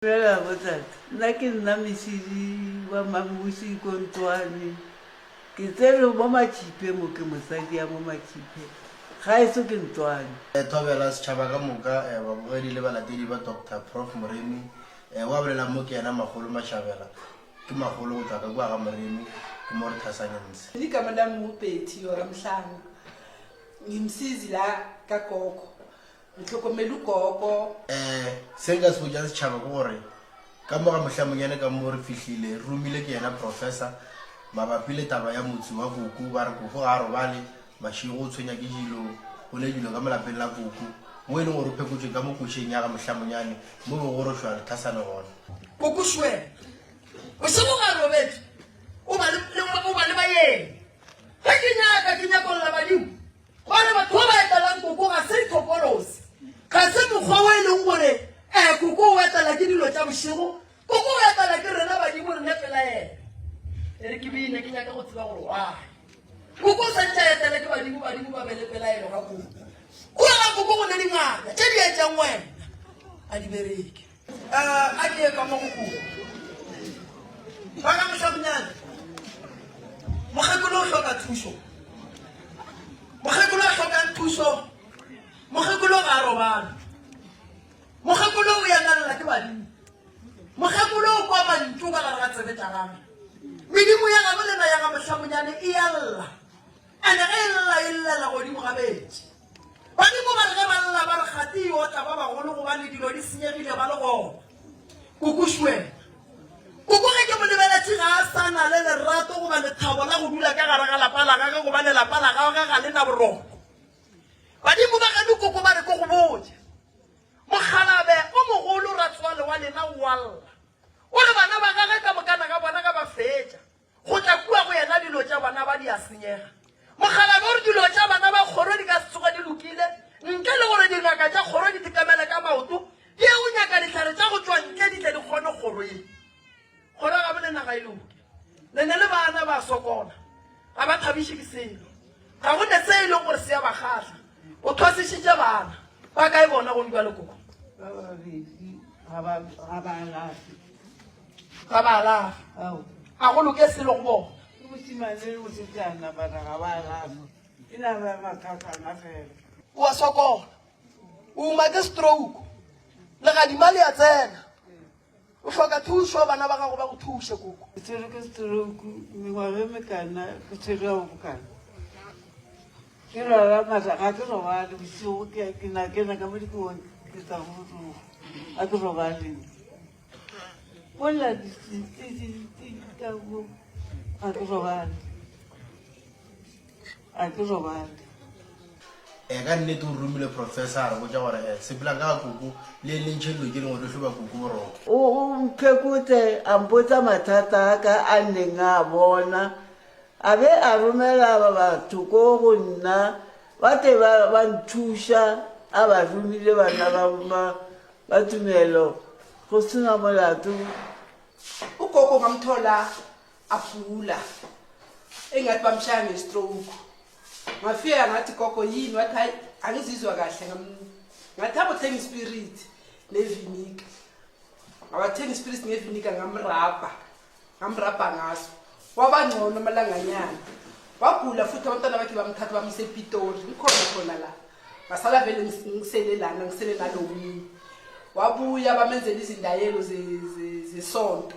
Fela botsatsi nna ke nna mesidi wa mamusi kontwane ke tsere mo matšhipe mo ke mosadi ya mo matšhipe ga eso ke Ntswane. Thobela setšhaba ka moka babogedi le balatedi ba Dr. Prof Moremi wa bolela mo ke yena Magolo Mashabela ke Magolo go tswa ka kwa ga Moremi ke mo re thasanyantse igama lami uBetty wakamhlanga ngimsizi la kagogo ngihlokomela ugogo se nka se botsa setšhaba ke gore ka mo ga mohlomonyane ka mo re fihlile rumile ke yena professor mabapi le taba ya motse wa Koko ba re Koko ga robale mašego o tshwenya ke dilo go le dilo ka molapeng la Koko mo e leng gore o phekotse ka mo košeng ya ga mohlomonyane mo be go rošwa lethasane gona Koko shwe o se mo ga robetse o ba le bayeng ga ke nyaka go la badimo gore batho ba etela Koko ga se topolosi ga se mokgwa o e leng gore Koko o etela ke dilo tša bošego Koko o etela ke rena badimo re ne fela ena ere ke bine ke nyaka go tseba gore wa Koko sa ntša etela ke badimo ba bele fela ena ga Koko o ga Koko go ne dingaka tše di etšang wena a di bereke a ke ka mo go Koko ba ka mohlabonyane mokgekolo o hloka thuso mokgekolo o hlokang thuso mokgekolo ga a robala mokgekolo o ya nalela ke badimo mokgekolo o kwa mantšu ka gare ga tsebe tša gage medimo ya gabo lena ya ga mohlabonyane e ya lla ande ge e lla e llela godimo gabetse badimo ba re ge ba lla ba re gate e otla ba bagolo gobane dilo di senyegile ba le gona kokošwena Koko ge ke mo lebeletše ga a sana le lerato goba lethabo la go dula ka gare ga lapa la gage gobane lapa la gage ga le na boroko badimo ba gane Koko ba re ko go botse mokgalabe o mogolo ratswale wa lena o walla o le bana ba gage ka mokana ka bona ka ba fetša go tla kua go yena dilo tša bana ba di a senyega mokgalabe o re dilo tša bana ba kgoro di ka se tsoga di lokile ntle le gore dingaka tša kgoro di tekamele ka maoto di o nyaka ditlhare tša go tšwa ntle di tle di kgone kgoro ye gora ga bone naga e loke le ne le bana ba sokola ga ba thabiše ke selo ga go ne se e leng gore se ya ba kgatlha o thwasišitše bana ba ka e bona go dikwa le Koko ba babedi ga ba alafe ga ba alafa ga go loke selo go bona ke mosimane le bosetsana bana ga ba alafe e na ba mathasana fela o a sokola o uma ke stroke le gadima le a tsena o hloka thuso bana ba gago ba go thuse Koko ke tsere ke stroke mengwaga e mekana ke tsere ya go bokana ke lwala mata ga ke robale bosigo ke na ka mo dikong ke tsa go tloga ga ke robale bolla ka mo ga ke robale ka nnete o rumile professor go tša gore sepela ka Koko le lentšhelelo ke leng gore hloba Koko boroko o mphekotse a mpotsa mathata a ka a neng a bona a be a romela batho ko go nna ba te ba nthuša a ba rumile bana ba tumelo go sena molato ugogo ngamthola agula engathi bamshaya ngestroke ngafika ngathi gogo yini wathi hayi angizizwa kahle ngathi abothenga ispirit nevinika awathenga ispirit nevinika ngamrabha ngaso wabangcono amalanganyana wagula futhi abantwana bakhe bamthatha bamse ePitori khona la basala vele ngisele nalomunye wabuya bamenzela izindayelo zesonto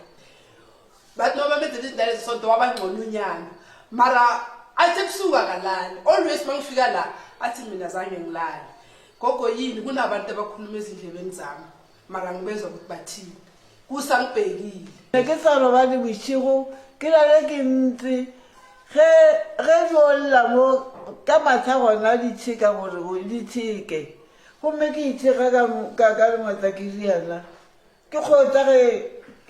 bathi noma bamenzela izindayelo zesonto wabangcono unyana mara athi kusuka kalani always mangifika la athi mina zange ngilale gogo yini kunabantu abakhuluma ezindlebeni zami mara ngibezwa ukuthi bathini kusangibhekile ke sa robale bosigo ke lale ke ntse ge jolla mo ka matha gona ditsheka gore go ditsheke gomme ke itsheka ka lengwetsa ke riana ke kgotsa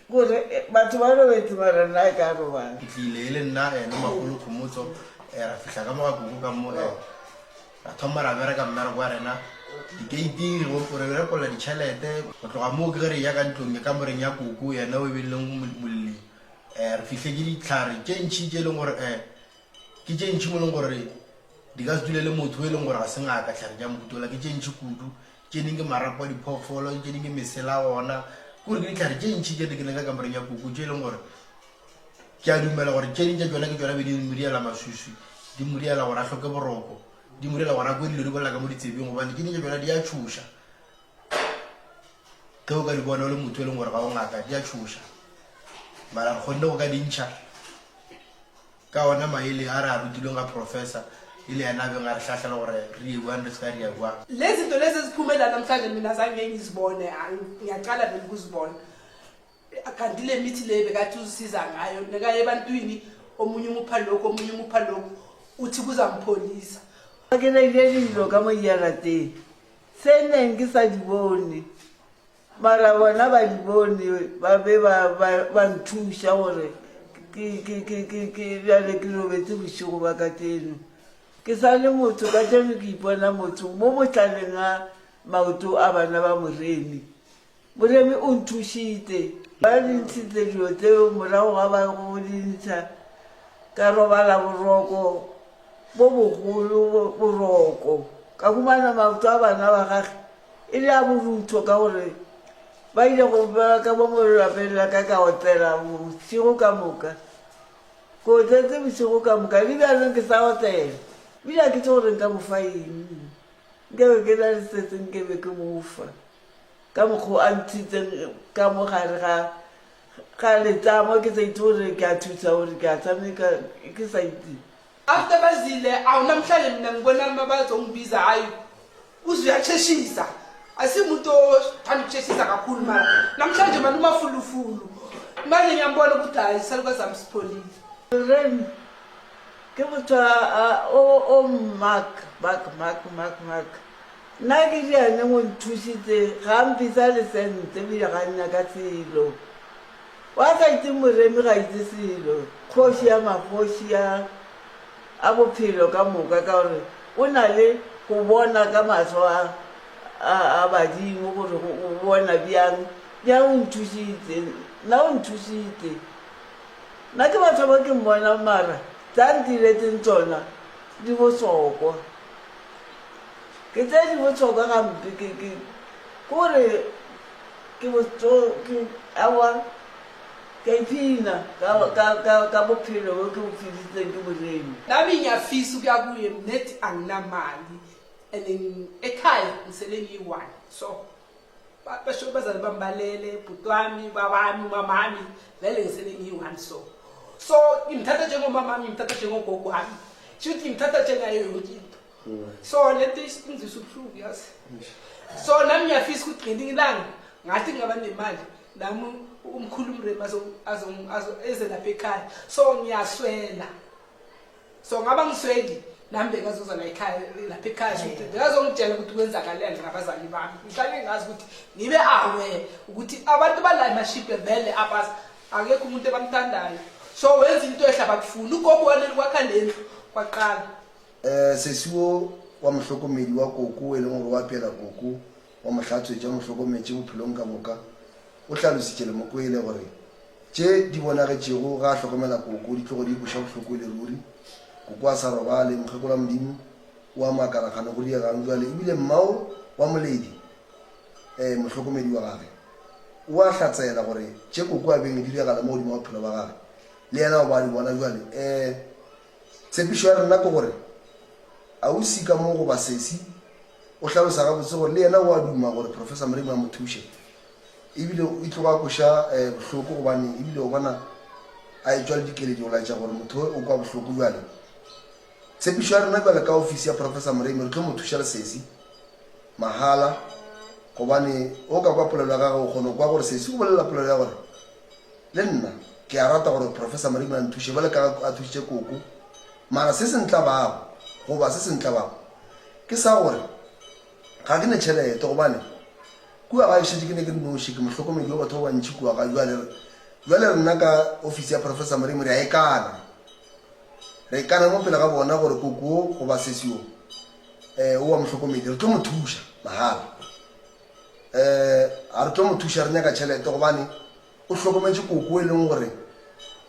gore batho ba robetse mara nna e ka robala ke tlile le nna le Magolo Khomotso ra fihla ka mo ga Koko ka mo ra thoma ra bereka mmereko wa rena dikeiti re rekola ditšhelete go tloga moo ke ge re ya ka ntlong ka moreng ya Koko yena o ebeleleng molli re fihle ke ditlhare tše ntšhi tše e leng gore ke tše ntšhi mo e leng gore di ka se dule le motho o e leng gore ga se ngaka tlhare tša mokutola ke tše ntšhi kudu tše ding ke marapo a diphoofolo tše ding ke mesela gona gore ke ditlhare tše ntšhi tše di ke leng ka kamoreng ya koko tše e leng gore ke a dumela gore tše dintša tsona ke tsona be di moriela masuswi di moriela gore a tlhoke boroko di moriela gore a kwe dilo di bolela ka mo ditsebeng gobane ke dintša tsona di a tšhoša ge o ka di bona o le motho e leng gore ga o ngaka di a tšhoša mara re kgonne go ka dintšha ka ona maele a re a rutilweng ga professor ile yena beng a re hlahlela gore re ebuang re seka re ya buang lezi zinto lezi eziphumela namhlanje mina zange ngizibone ngiyaqala vele ukuzibona kanti le mithi le bekathi uzisiza ngayo nekaye ebantwini omunye umupha lokhu uthi kuzampholisa ke na ile dilo ka mo yarateng se neng ke sa di bone mara bona ba di bone ba be ba nthuša gore ke bjale ke robetse bošego ba ka teno ke sa le motho ka tšeno ke ipona motho mo botlaleng a maoto a bana ba moremi o nthušitse ba dintshitse dilo tseo morago ga ba go dintsha ka robala boroko bo bogolo boroko ka humana maoto a bana ba gage e le a borutho ka gore ba ile go ba ka bo morapeng la ka otela bosigo ka moka ko tsetse bosigo ka moka le bjanong ke sa otela bila ke tse gore nka mofa eng nkebe ke na le setse nkebe ke mofa ka mokgwa a ntshitseng ka mo gare ga letamo ke sa itse gore ke a thusa gore ke a tshameka ke sa itse after bazile awunamhlanje mina ngibona mabazongibiza hayi uzuyacheshisa asimuntu othanda ukucheshisa kakhulu mara namhlanje manje umafulufulu manje ngiyambona ukuthi hayi salukazi amsipholile ren ke motho o mark nna ke diane mo nthusitse gampisa le sente bile ga nna ka selo wa sa itse moremi ga itse selo kgoši ya magoši a bophelo ka moka ka gore o na le go bona ka matlho a badimo gore o bona bjang o nthusitse nna ke batho ba ke mmona mara tsa ntiretseng tsona di botlhokwa ke tse di botlhokwa gampe kore awa ke iphina ka bophelo bo ke bopheditseng ke moremi nami ngiyafisa ukuya kuye nethi anginamali and ekhaya ngisele ngiyi-1 so basho bazali bambalele bhuti wami babami umamami vele ngisele ngiyi-1 so ngimthatha njengomamami ngimthatha njengogogo wami shuthi ngimthatha njengayo yonke into so lento ingizwisa ubuhlungu yazi so nami ngiyafisa ukuthi ngelinye ilanga ngathi ngingaba nemali nami umkhulu umremi eze lapha ekhaya so ngiyaswela so ngaba ngisweli nami bengazoza la ekhaya lapha ekhaya ukuthi ngazongitshela ukuthi kwenzakaleni ngabazali bami ngihlale ngazi ukuthi ngibe aware ukuthi abantu bala emashiphe vele abas akekho umuntu ebamthandayo so wenza into ehlaba kufuna ugogo wanele kwakhandeni kwaqala sesiwo wa mohlokomedi wa koko e leng gore wa pela koko wa mohlatswetša mohlokometše bophelong ka moka o hlalositše le mokoele gore tše di bonagetšego ga a hlokomela koko di tlogo di buša bohloko le ruri koko a sa robale mokgekola modimo wa makaragane go diegang jale ebile mmao wa moledi mohlokomedi wa gage o a hlatsela gore tše koko a beng di diegala mo godimo wa bophelo ba gage le yena o ba di bona jale tshepišo ya rena ke gore a o sika mo go basesi o hlalosa gabotse gore le yena o a duma gore professor moremi a mo thuše ebile e tloga koša bohloko gobane ebile o bona a etswa le dikeledi go laetša gore motho o kwa bohloko jale tshepišo ya rena jale ka ofisi ya professor moremi re tlo mo thuša lesesi mahala gobane o ka kwa polelo ya gage o kgone kwa gore sesi o bolela polelo ya gore le nna ke a rata gore professor moremi a nthuše bale ka a thušitše koko mara se se ntla bago goba se se ntla bago ke sa gore ga ke ne tšhelete gobane kua ga ešetse ke ne ke noši ke mohlokomedi wa batho ba bantšhi kua ga jale rena ka ofisi ya professor moremi re a ikana mo pele ga bona gore koko goba sesio o wa mohlokomedi re tlo mo thuša mahala a re tlo mo thuša re nyaka tšhelete gobane o hlokometše koko e leng gore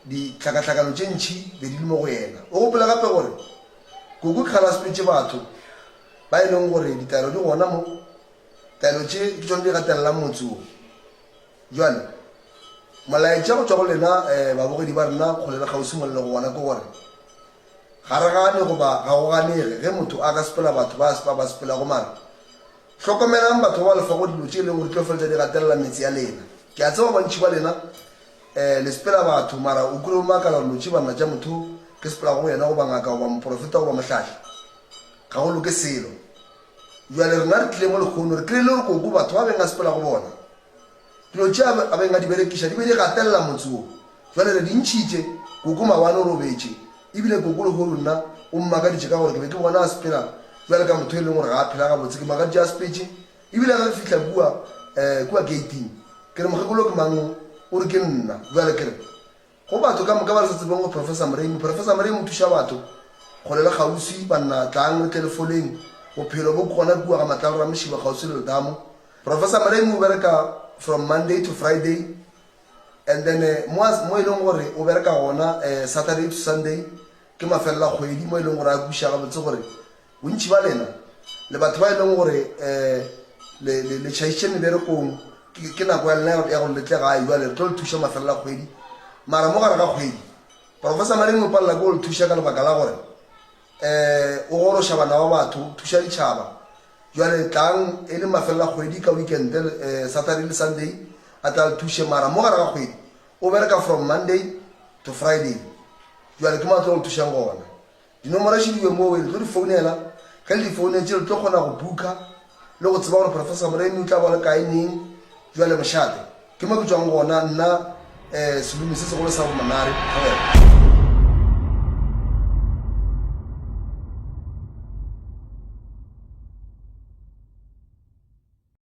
ditlhakatlhakano tše ntšhi be di le mo go yena o gopela gape gore koko ke kgalasepetse batho ba e leng gore ditaelo di gona mo taelo tše ke tsone di gatelela motseo jwale malaetša go tswa go lena babogedi ba rena kgolela kgausi molelo go bona ke gore ga re gane goba ga go ganege ge motho a ka sepela batho ba sepela go mara hlokomelang batho ba lefa go dilo tše e leng gore tlo feletsa di gatelela metsi ya lena ke a tseba bantši ba lena le sepela batho mara o kure o makala dilo tše banna tša motho ke sepela go yena goba ngaka goba moprofeta goba mohlahi ga go loke selo jwale rena re tlile mo lekgono re tlile le gore koko batho ba beng a sepela go bona dilo tše a beng a di berekiša di be di gatelela motse o jwale re di ntšhitše koko mawane o robetše ebile koko le go rona o mmakaditše ka gore ke be ke bona a sepela jwale ka motho e leng gore ga a phela ga botse ke makaditše a sepetše ebile ga re fitlha kua gating ke re mokgekolo ke mang o re ke nna jwale ke re go batho ka moka ba re sa tsebeng go professor mremo o thuša batho kgolela kgausi banna tlang re telefoneng bophelo bo gona kua ga matlalo ra moshiba kgausi le letamo professor mremo o bereka from Monday to Friday and then mo e leng gore o bereka gona Saturday to Sunday ke mafelela kgwedi mo e leng gore a buša ga botse gore bontši ba lena le batho ba e leng gore le tšhaišitše meberekong ke nako ya lena ya go letle gae jale re tlo le thuša mafelela kgwedi mara mo gare ga kgwedi professor mareng o palela ke go le thuša ka lebaka la gore o goroša bana ba batho thuša ditšhaba jwale tlang e le mafelela kgwedi ka weekend Saturday le Sunday a tla le thuše mara mo gare ga kgwedi o bereka from Monday to Friday jwale ke matlo go le thušang gona dinomoro tše diwe mo le tlo di founela ka le di founetše le tlo kgona go buka le go tseba gore professor moremi o tla ba le kae neng jwale mošate ke mo ke tswang gona nna selumi se segolo sa bomanare